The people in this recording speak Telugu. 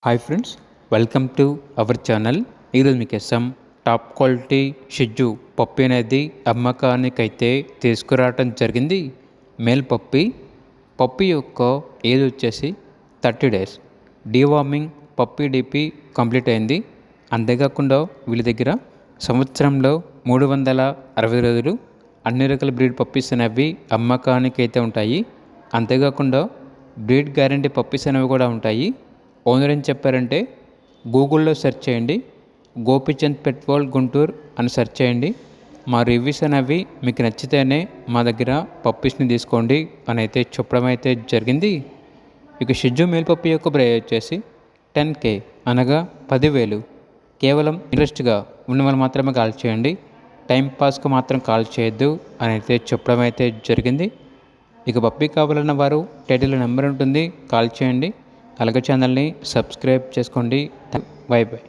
Hi friends, welcome to our channel. ఈరోజు మీకోసం టాప్ క్వాలిటీ షిజ్జు పప్పి అనేది అమ్మకానికైతే తీసుకురావటం జరిగింది. మేల్ పప్పి యొక్క ఏజ్ వచ్చేసి 30 డేస్. డీవార్మింగ్ పప్పి డిపి కంప్లీట్ అయింది. అంతేకాకుండా వీళ్ళ దగ్గర సంవత్సరంలో 360 రోజులు అన్ని రకాల బ్రీడ్ పప్పీస్ అనేవి అమ్మకానికైతే ఉంటాయి. అంతేకాకుండా బ్రీడ్ గ్యారంటీ పప్పీస్ అనేవి కూడా ఉంటాయి. ఓనర్ ఏం చెప్పారంటే, గూగుల్లో సెర్చ్ చేయండి, గోపీచంద్ పెట్ వరల్డ్ గుంటూరు అని సెర్చ్ చేయండి. మా రివ్యూస్ అనేవి మీకు నచ్చితేనే మా దగ్గర పప్పీస్ని తీసుకోండి అని అయితే చెప్పడం అయితే జరిగింది. ఇక షిజ్జు మేల్ పప్పి యొక్క ప్రైస్ వచ్చేసి 10K, అనగా 10,000. కేవలం ఇంట్రెస్ట్గా ఉన్న వాళ్ళు మాత్రమే కాల్ చేయండి, టైంపాస్కి మాత్రం కాల్ చేయొద్దు అని అయితే చెప్పడం అయితే జరిగింది. ఇక పప్పి కావాలన్న వారు టైటిల్లో నెంబర్ ఉంటుంది, కాల్ చేయండి. అలాగే ఛానల్ని సబ్స్క్రైబ్ చేసుకోండి. By by.